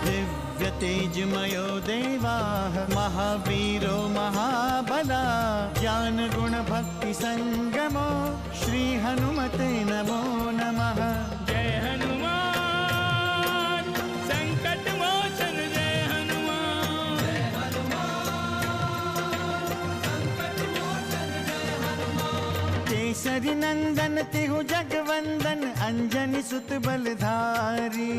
दिव्य तेजमयो देवाः महावीरो महाबला ज्ञान गुण भक्ति संगमो श्री हनुमते नमो नमः। जय हनुमान संकट मोचन जय हनुमान। जय हनुमान संकट मोचन जय हनुमान। केसरी नंदन तिहु जगवंदन अंजनी सुत बलधारी।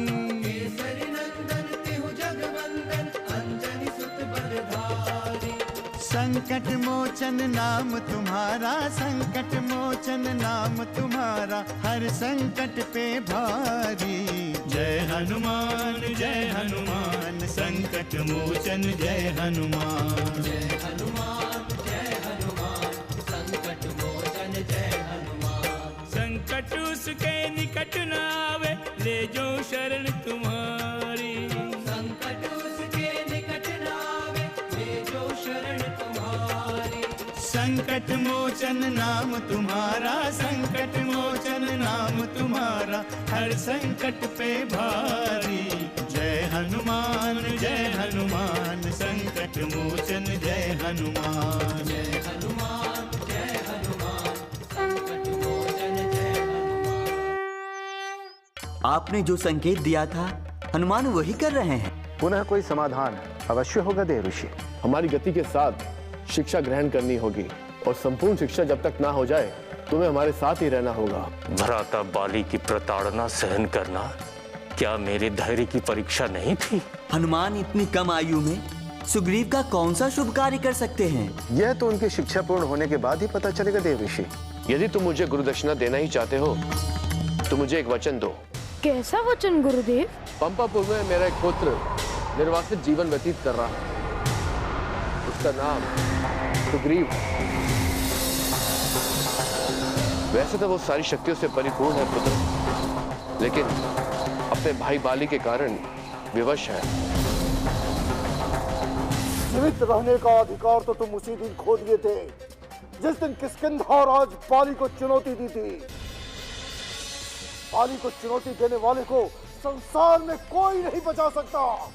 केसरी नंदन तिहु जगवंदन अंजनी सुत बलधारी। संकट मोचन नाम तुम्हारा संकट मोचन नाम तुम्हारा हर संकट पे भारी। जय हनुमान संकट मोचन जय हनुमान। जय हनुमान संकट मोचन जय हनुमान। संकट उसके निकट न आवे ले जो शरण तुम्हारी। संकट उसके निकट न आवे ले जो शरण तुम्हारी। संकट मोचन नाम तुम्हारा संकट मोचन नाम तुम्हारा हर संकट पे भारी। जय हनुमान संकट मोचन जय हनुमान। जय हनुमान संकट मोचन जय हनुमान। आपने जो संकेत दिया था हनुमान वही कर रहे हैं। पुनः कोई समाधान अवश्य होगा देव ऋषि। हमारी गति के साथ शिक्षा ग्रहण करनी होगी और संपूर्ण शिक्षा जब तक ना हो जाए तुम्हें हमारे साथ ही रहना होगा। भ्राता बाली की प्रताड़ना सहन करना क्या मेरे धैर्य की परीक्षा नहीं थी? हनुमान इतनी कम आयु में सुग्रीव का कौन सा शुभ कार्य कर सकते हैं? यह तो उनकी शिक्षा पूर्ण होने के बाद ही पता चलेगा देव ऋषि। यदि तुम मुझे गुरुदक्षिणा देना ही चाहते हो तो मुझे एक वचन दो। कैसा वचन गुरुदेव? पंपापुर में मेरा एक पुत्र निर्वासित जीवन व्यतीत कर रहा है। उसका नाम सुग्रीव है। वैसे तो वो सारी शक्तियों से परिपूर्ण है पुत्र, लेकिन अपने भाई बाली के कारण विवश है। जीवित रहने का अधिकार तो तुम उसी दिन खो दिए थे जिस दिन किष्किंधा राज बाली को चुनौती दी थी। बाली को चुनौती देने वाले को संसार में कोई नहीं बचा सकता।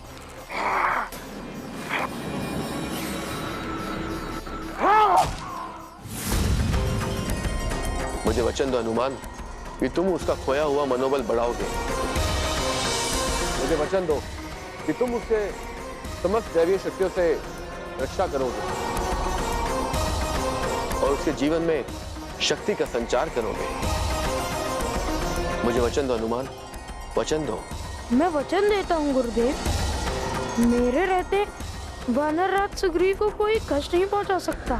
मुझे वचन दो हनुमान कि तुम उसका खोया हुआ मनोबल बढ़ाओगे। मुझे वचन दो कि तुम उससे समस्त दैवीय शक्तियों से रक्षा करोगे और उसके जीवन में शक्ति का संचार करोगे। मुझे वचन दो हनुमान, वचन दो। मैं वचन देता हूँ गुरुदेव। मेरे रहते वानर राज सुग्रीव को कोई कष्ट नहीं पहुंचा सकता।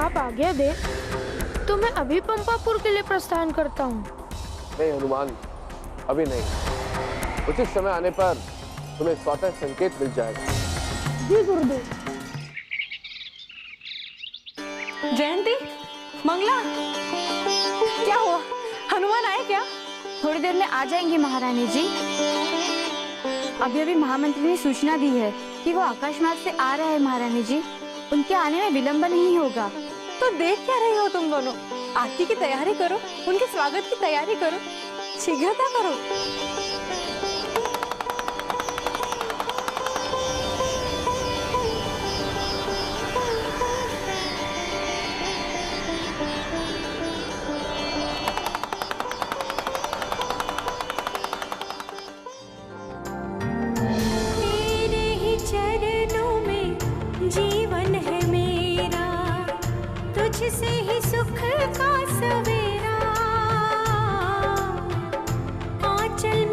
आप आज्ञा दे तो मैं अभी पंपापुर के लिए प्रस्थान करता हूँ। नहीं हनुमान, अभी नहीं। उचित समय आने पर तुम्हें स्वतः संकेत मिल जाएगा। जी गुरुदेव। जयंती, मंगला, क्या हुआ? हनुमान आए क्या? थोड़ी देर में आ जाएंगे महारानी जी। अभी अभी महामंत्री ने सूचना दी है कि वो आकाश मार्ग से आ रहे हैं महारानी जी। उनके आने में विलंब नहीं होगा। तो देख क्या रही हो तुम दोनों? आरती की तैयारी करो, उनके स्वागत की तैयारी करो, शीघ्रता करो। जीवन है मेरा, तुझसे ही सुख का सवेरा। आंचल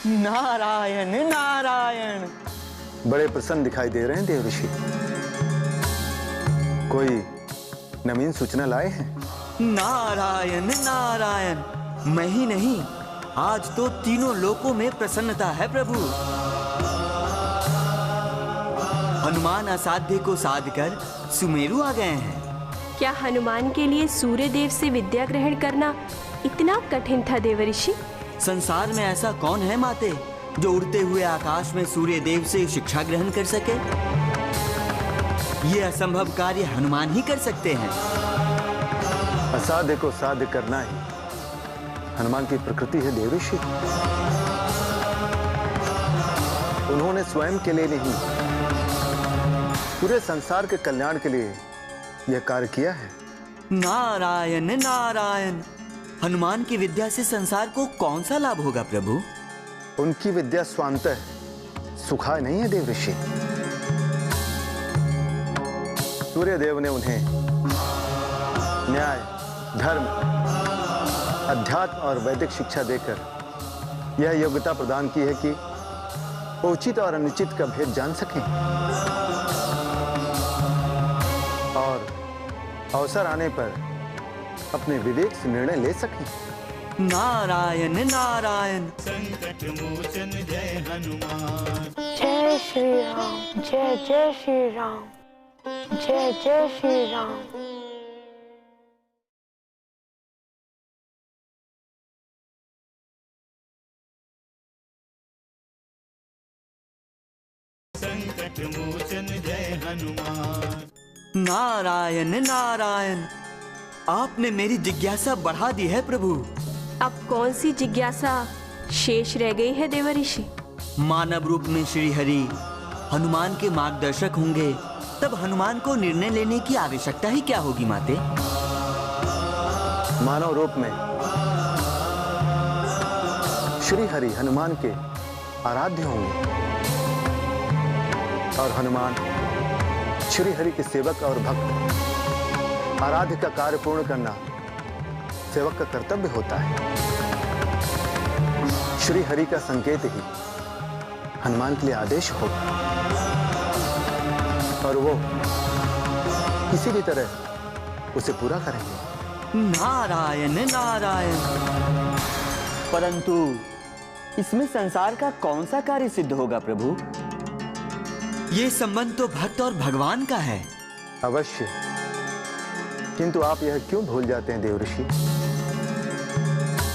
नारायण नारायण। बड़े प्रसन्न दिखाई दे रहे हैं देव ऋषि। कोई नवीन सूचना लाए हैं? नारायण नारायण, मैं ही नहीं, आज तो तीनों लोकों में प्रसन्नता है प्रभु। हनुमान असाध्य को साध कर सुमेरु आ गए हैं। क्या हनुमान के लिए सूर्य देव से विद्या ग्रहण करना इतना कठिन था देवऋषि? संसार में ऐसा कौन है माते जो उड़ते हुए आकाश में सूर्य देव से शिक्षा ग्रहण कर सके? ये असंभव कार्य हनुमान ही कर सकते हैं। असाध्य को साध्य करना ही हनुमान की प्रकृति है देव ऋषि। उन्होंने स्वयं के लिए नहीं, पूरे संसार के कल्याण के लिए यह कार्य किया है। नारायण नारायण, हनुमान की विद्या से संसार को कौन सा लाभ होगा प्रभु? उनकी विद्या स्वांतः सुखाय नहीं है देव ऋषि। सूर्य देव ने उन्हें न्याय, धर्म, अध्यात्म और वैदिक शिक्षा देकर यह योग्यता प्रदान की है कि उचित और अनुचित का भेद जान सकें और अवसर आने पर अपने विवेक से निर्णय ले सकें। नारायण नारायण। संकट मोचन जय हनुमान। जय श्री राम, जय जय श्री राम, जय जय श्री राम। संकट मोचन जय हनुमान। नारायण नारायण, आपने मेरी जिज्ञासा बढ़ा दी है प्रभु। अब कौन सी जिज्ञासा शेष रह गई है देवऋषि? मानव रूप में श्री हरि हनुमान के मार्गदर्शक होंगे, तब हनुमान को निर्णय लेने की आवश्यकता ही क्या होगी माते? मानव रूप में श्री हरि हनुमान के आराध्य होंगे और हनुमान श्री हरि के सेवक और भक्त। आराध्य का कार्य पूर्ण करना सेवक का कर्तव्य होता है। श्री हरि का संकेत ही हनुमान के लिए आदेश होगा और वो किसी भी तरह उसे पूरा करेंगे। नारायण नारायण। परंतु इसमें संसार का कौन सा कार्य सिद्ध होगा प्रभु? ये संबंध तो भक्त और भगवान का है। अवश्य, किंतु आप यह क्यों भूल जाते हैं देव ऋषि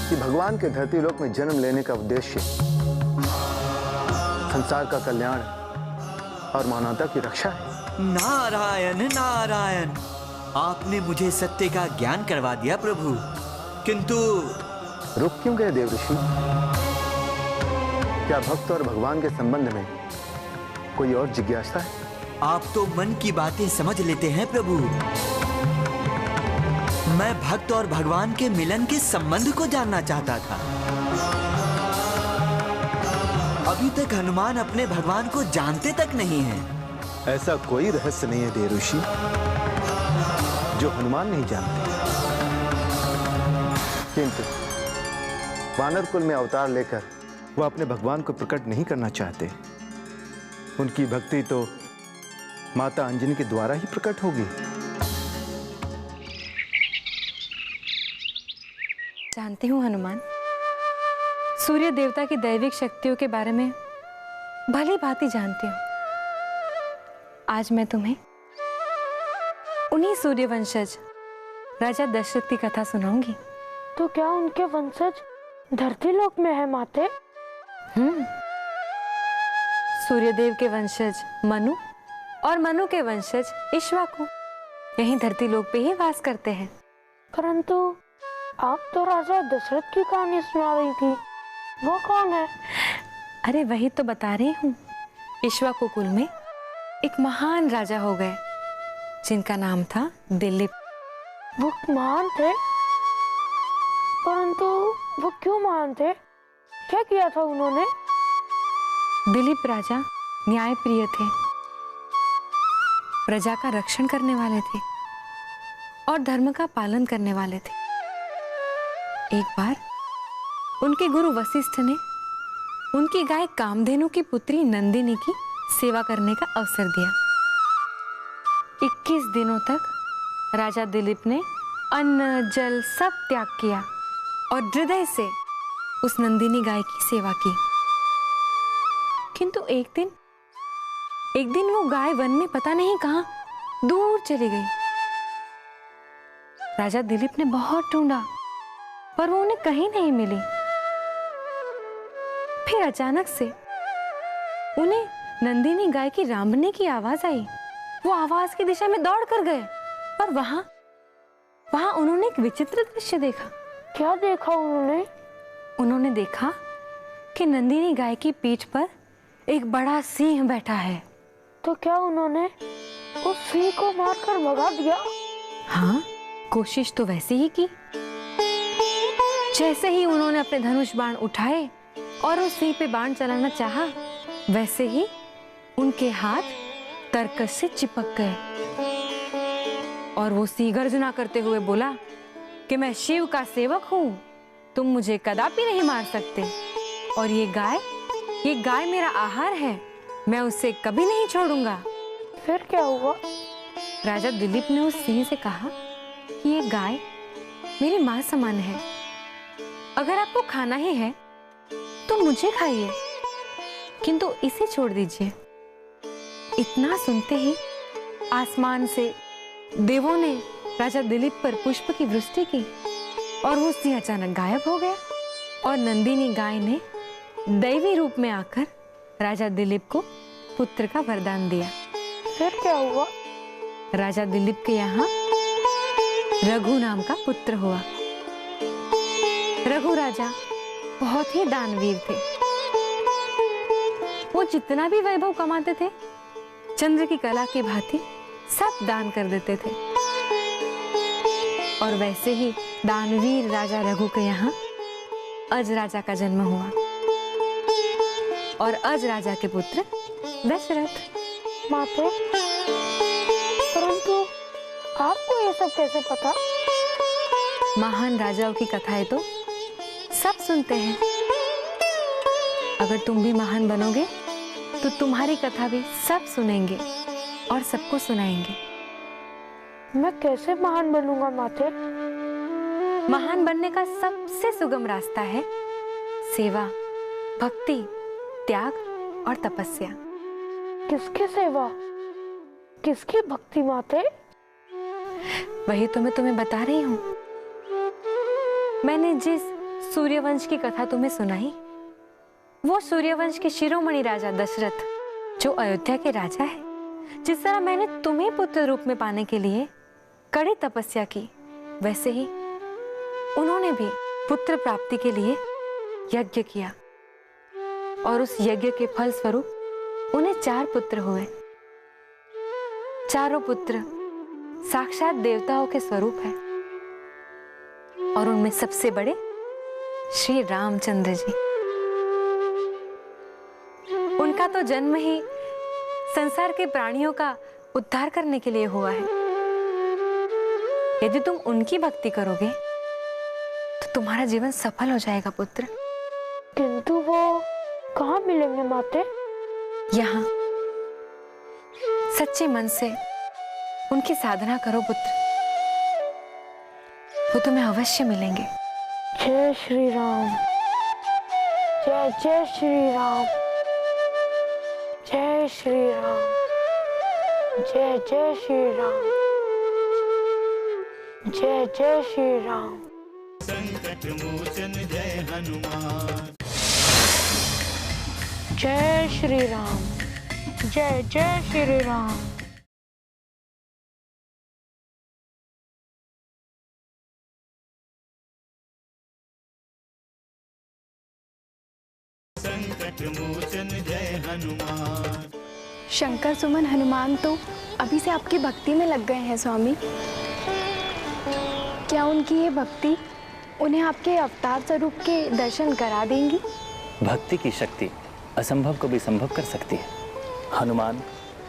कि भगवान के धरती लोक में जन्म लेने का उद्देश्य संसार का कल्याण और मानवता की रक्षा है। नारायण नारायण, आपने मुझे सत्य का ज्ञान करवा दिया प्रभु, किंतु रुक क्यों गए देव ऋषि? क्या भक्त और भगवान के संबंध में कोई और जिज्ञासा है? आप तो मन की बातें समझ लेते हैं प्रभु। मैं भक्त और भगवान के मिलन के संबंध को जानना चाहता था। अभी तक हनुमान अपने भगवान को जानते तक नहीं हैं। ऐसा कोई रहस्य नहीं है देव ऋषि जो हनुमान नहीं जानते, किंतु वानर कुल में अवतार लेकर वह अपने भगवान को प्रकट नहीं करना चाहते। उनकी भक्ति तो माता अंजनी के द्वारा ही प्रकट होगी। जानती हूँ हनुमान, सूर्य देवता की दैविक शक्तियों के बारे में भली भांति जानती हूँ। आज मैं तुम्हें उन्हीं सूर्य वंशज राजा दशरथ की कथा सुनाऊंगी। तो क्या उनके वंशज धरती लोक में है माते? सूर्यदेव के वंशज मनु और मनु के वंशज इक्ष्वाकु यहीं धरती लोक पे ही वास करते हैं। परंतु आप तो राजा दशरथ की कहानी सुना रही थी, वो कौन है? अरे वही तो बता रही हूँ। इक्ष्वाकु कुल में एक महान राजा हो गए जिनका नाम था दिलीप। वो महान थे, परंतु वो क्यों महान थे? क्या किया था उन्होंने? दिलीप राजा न्याय प्रिय थे, प्रजा का रक्षण करने वाले थे और धर्म का पालन करने वाले थे। एक बार उनके गुरु वशिष्ठ ने उनकी गाय कामधेनु की पुत्री नंदिनी की सेवा करने का अवसर दिया। 21 दिनों तक राजा दिलीप ने अन्न जल सब त्याग किया और हृदय से उस नंदिनी गाय की सेवा की। किंतु एक दिन वो गाय वन में पता नहीं कहां दूर चली गई। राजा दिलीप ने बहुत ढूंढा पर वो उन्हें कहीं नहीं मिली। फिर अचानक से उन्हें नंदिनी गाय की रांभने की आवाज आई। वो आवाज की दिशा में दौड़ कर गए और वहां उन्होंने एक विचित्र दृश्य देखा। क्या देखा उन्होंने? उन्होंने देखा कि नंदिनी गाय की पीठ पर एक बड़ा सिंह बैठा है। तो क्या उन्होंने उस सिंह को मारकर भगा दिया? हाँ, कोशिश तो वैसे ही की। जैसे ही उन्होंने अपने धनुष बाण उठाए और उस सिंह पे बाण चलाना चाहा, वैसे ही उनके हाथ तरकस से चिपक गए और वो सिंह गर्जना करते हुए बोला कि मैं शिव का सेवक हूं, तुम मुझे कदापि नहीं मार सकते और ये गाय मेरा आहार है, मैं उसे कभी नहीं छोड़ूंगा। फिर क्या हुआ? राजा दिलीप ने उस सिंह से कहा कि ये गाय मेरी मां समान है, अगर आपको खाना ही है तो मुझे खाइए, किंतु इसे छोड़ दीजिए। इतना सुनते ही आसमान से देवों ने राजा दिलीप पर पुष्प की वृष्टि की और वो सिंह अचानक गायब हो गया और नंदिनी गाय ने दैवी रूप में आकर राजा दिलीप को पुत्र का वरदान दिया। फिर क्या हुआ? राजा दिलीप के यहाँ रघु नाम का पुत्र हुआ। रघु राजा बहुत ही दानवीर थे। वो जितना भी वैभव कमाते थे, चंद्र की कला की भांति सब दान कर देते थे। और वैसे ही दानवीर राजा रघु के यहाँ अज राजा का जन्म हुआ और अज राजा के पुत्र दशरथ। माते, परंतु आपको ये सब कैसे पता? महान राजाओं की कथाएं तो सब सुनते हैं। अगर तुम भी महान बनोगे तो तुम्हारी कथा भी सब सुनेंगे और सबको सुनाएंगे। मैं कैसे महान बनूंगा माते? महान बनने का सबसे सुगम रास्ता है सेवा, भक्ति, त्याग और तपस्या। किसकी सेवा, किसकी भक्ति माते? वही तो मैं तुम्हें बता रही हूँ। मैंने जिस सूर्यवंश की कथा तुम्हें सुनाई, वो सूर्यवंश के शिरोमणि राजा दशरथ, जो अयोध्या के राजा है, जिस तरह मैंने तुम्हें पुत्र रूप में पाने के लिए कड़ी तपस्या की, वैसे ही उन्होंने भी पुत्र प्राप्ति के लिए यज्ञ किया और उस यज्ञ के फल स्वरूप उन्हें 4 पुत्र हुए। चारों पुत्र साक्षात देवताओं के स्वरूप है और उनमें सबसे बड़े श्री रामचंद्र जी। उनका तो जन्म ही संसार के प्राणियों का उद्धार करने के लिए हुआ है। यदि तुम उनकी भक्ति करोगे तो तुम्हारा जीवन सफल हो जाएगा पुत्र। किंतु वो कहाँ मिलेंगे माते? यहाँ सच्चे मन से उनकी साधना करो पुत्र, वो तुम्हें अवश्य मिलेंगे। जय श्री राम, जय जय श्री राम, जय श्री राम, जय जय श्री राम, जय जय श्री राम। संकट मोचन जय हनुमान। जय श्री राम, जय जय श्री राम। संकट मोचन जय हनुमान। शंकर सुमन हनुमान तो अभी से आपकी भक्ति में लग गए हैं स्वामी। क्या उनकी ये भक्ति उन्हें आपके अवतार स्वरूप के दर्शन करा देंगी? भक्ति की शक्ति असंभव को भी संभव कर सकती है। हनुमान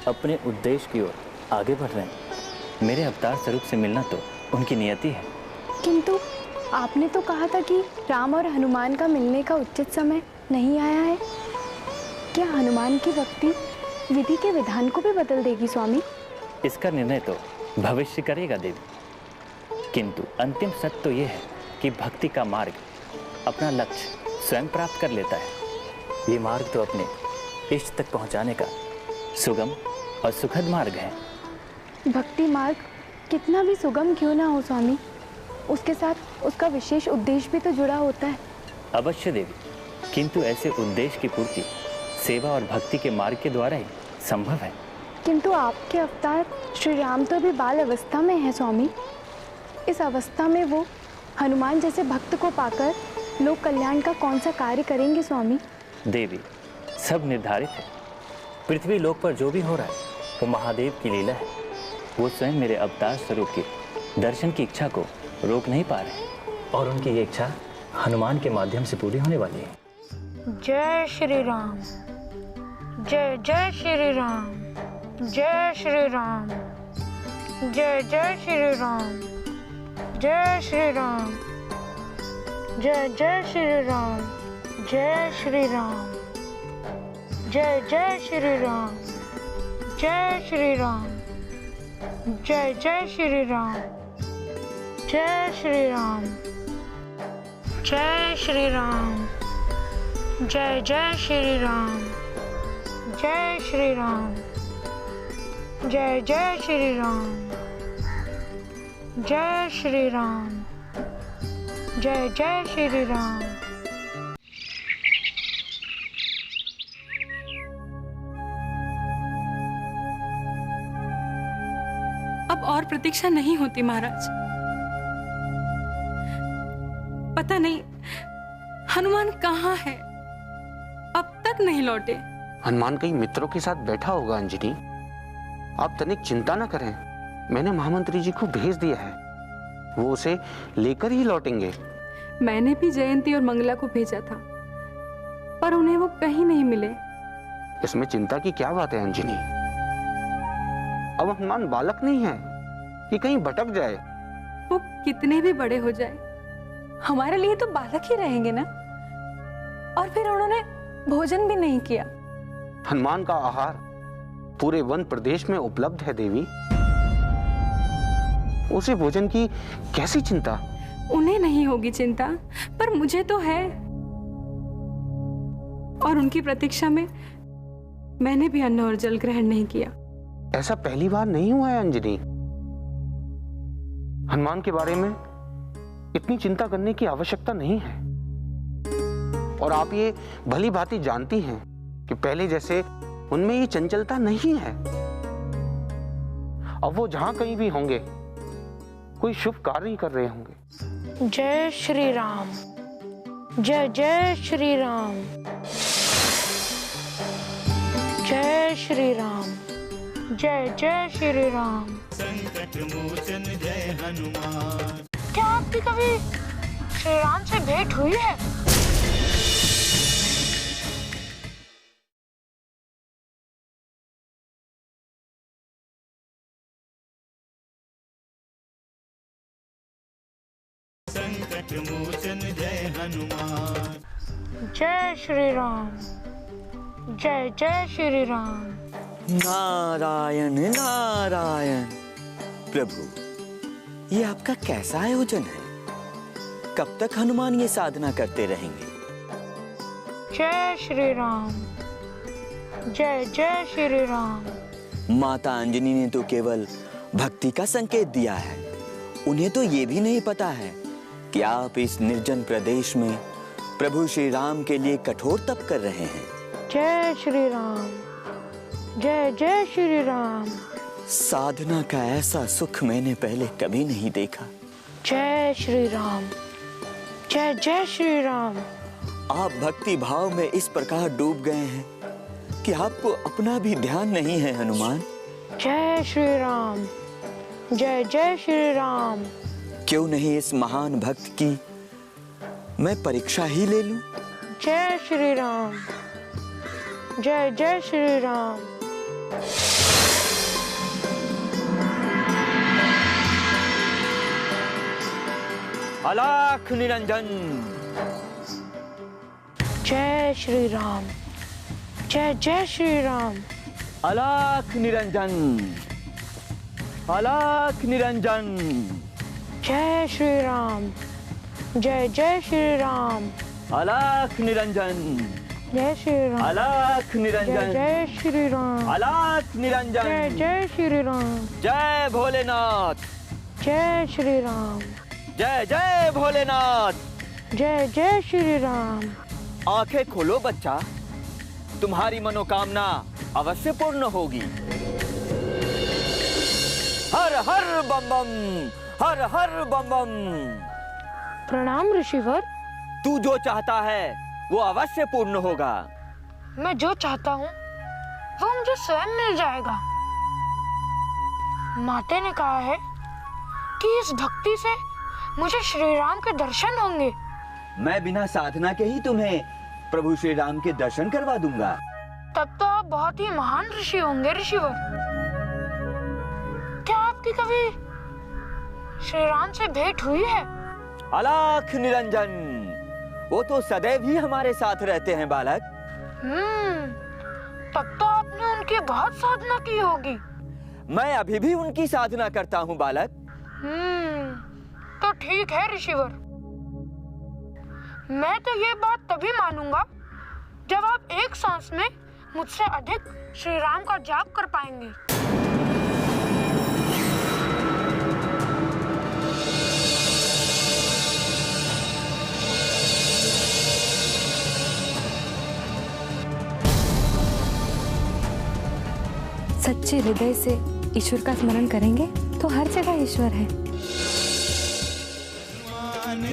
अपने उद्देश्य की ओर आगे बढ़ रहे हैं। मेरे अवतार स्वरूप से मिलना तो उनकी नियति है। किंतु आपने तो कहा था कि राम और हनुमान का मिलने का उचित समय नहीं आया है? क्या हनुमान की भक्ति विधि के विधान को भी बदल देगी स्वामी? इसका निर्णय तो भविष्य करेगा देवी, किंतु अंतिम सत्य तो यह है कि भक्ति का मार्ग अपना लक्ष्य स्वयं प्राप्त कर लेता है। ये मार्ग तो अपने इष्ट तक पहुंचाने का सुगम और सुखद मार्ग है। भक्ति मार्ग कितना भी सुगम क्यों ना हो स्वामी, उसके साथ उसका विशेष उद्देश्य भी तो जुड़ा होता है। अवश्य देवी, किंतु ऐसे उद्देश्य की पूर्ति सेवा और भक्ति के मार्ग के द्वारा ही संभव है। किंतु आपके अवतार श्री राम तो अभी बाल अवस्था में है स्वामी। इस अवस्था में वो हनुमान जैसे भक्त को पाकर लोक कल्याण का कौन सा कार्य करेंगे स्वामी? देवी, सब निर्धारित है। पृथ्वी लोक पर जो भी हो रहा है वो महादेव की लीला है। वो स्वयं मेरे अवतार स्वरूप के दर्शन की इच्छा को रोक नहीं पा रहे, और उनकी ये इच्छा हनुमान के माध्यम से पूरी होने वाली है। जय श्री राम, जय जय श्री राम, जय श्री राम, जय जय श्री राम, जय श्री राम, जय जय श्री राम, जय श्री राम, जय जय श्री राम, जय श्री राम, जय जय श्री राम, जय श्री राम, जय श्री राम, जय जय श्री राम, जय श्री राम, जय जय श्री राम, जय श्री राम, जय जय श्री राम। अब और प्रतीक्षा नहीं होती महाराज। पता नहीं हनुमान कहाँ है, अब तक नहीं लौटे। हनुमान कहीं मित्रों के साथ बैठा होगा अंजनी। आप तनिक चिंता न करें, मैंने महामंत्री जी को भेज दिया है, वो उसे लेकर ही लौटेंगे। मैंने भी जयंती और मंगला को भेजा था, पर उन्हें वो कहीं नहीं मिले। इसमें चिंता की क्या बात है अंजनी? अब हनुमान बालक नहीं है कि कहीं भटक जाए। वो कितने भी बड़े हो जाए, हमारे लिए तो बालक ही रहेंगे ना। और फिर उन्होंने भोजन भी नहीं किया। हनुमान का आहार पूरे वन प्रदेश में उपलब्ध है देवी, उसे भोजन की कैसी चिंता? उन्हें नहीं होगी चिंता, पर मुझे तो है। और उनकी प्रतीक्षा में मैंने भी अन्न और जल ग्रहण नहीं किया। ऐसा पहली बार नहीं हुआ है अंजनी। हनुमान के बारे में इतनी चिंता करने की आवश्यकता नहीं है। और आप ये भली भांति जानती हैं कि पहले जैसे उनमें ये चंचलता नहीं है। अब वो जहां कहीं भी होंगे कोई शुभ कार्य ही कर रहे होंगे। जय श्री राम, जय जय श्री राम, जय श्री राम, जय जय श्री राम। संकट मोचन जय हनुमान। क्या आपकी कभी श्री राम से भेंट हुई है? संकट मोचन जय हनुमान। जय श्री राम, जय जय श्री राम। नारायण नारायण। प्रभु, ये आपका कैसा आयोजन है? कब तक हनुमान ये साधना करते रहेंगे? जय श्री राम, जय जय श्री राम। माता अंजनी ने तो केवल भक्ति का संकेत दिया है, उन्हें तो ये भी नहीं पता है कि आप इस निर्जन प्रदेश में प्रभु श्री राम के लिए कठोर तप कर रहे हैं। जय श्री राम, जय जय श्री राम। साधना का ऐसा सुख मैंने पहले कभी नहीं देखा। जय श्री राम, जय जय श्री राम। आप भक्ति भाव में इस प्रकार डूब गए हैं कि आपको अपना भी ध्यान नहीं है हनुमान। जय श्री राम, जय जय श्री राम। क्यों नहीं इस महान भक्त की मैं परीक्षा ही ले लूं? जय श्री राम, जय जय श्री राम। अलख निरंजन। जय श्री राम। जय जय श्री राम। अलख निरंजन, अलख निरंजन। जय श्री राम। जय जय श्री राम। अलख निरंजन, जय श्री राम। अलख निरंजन, जय श्री राम। अलख निरंजन। जय जय श्री राम। जय भोलेनाथ। जय श्री राम। जय जय भोलेनाथ। जय जय श्री राम। आंखें खोलो बच्चा, तुम्हारी मनोकामना अवश्य पूर्ण होगी। हर हर बम बम, हर हर बम बम। प्रणाम ऋषिवर। तू जो चाहता है वो अवश्य पूर्ण होगा। मैं जो चाहता हूँ वो मुझे स्वयं मिल जाएगा। माते ने कहा है कि इस भक्ति से मुझे श्री राम के दर्शन होंगे। मैं बिना साधना के ही तुम्हें प्रभु श्री राम के दर्शन करवा दूंगा। तब तो आप बहुत ही महान ऋषि होंगे ऋषिवर। क्या आपकी कभी श्री राम से भेंट हुई है? अलख निरंजन, वो तो सदैव ही हमारे साथ रहते हैं बालक। तब तो आपने उनकी बहुत साधना की होगी। मैं अभी भी उनकी साधना करता हूँ बालक। तो ठीक है ऋषिवर। मैं तो ये बात तभी मानूंगा जब आप एक सांस में मुझसे अधिक श्री राम का जाप कर पाएंगे। सच्चे हृदय से ईश्वर का स्मरण करेंगे तो हर जगह ईश्वर है।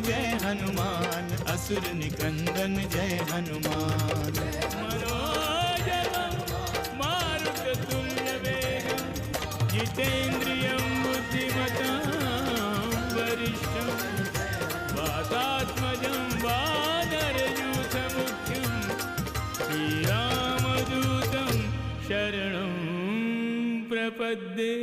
जय हनुमान, असुर निकंदन जय हनुमान। मनोजवं मारुततुल्यवेगं जितेन्द्रियं बुद्धिमतां वरिष्ठं वातात्मजं वानरयूथमुख्यं श्रीरामदूतं शरणं प्रपद्ये।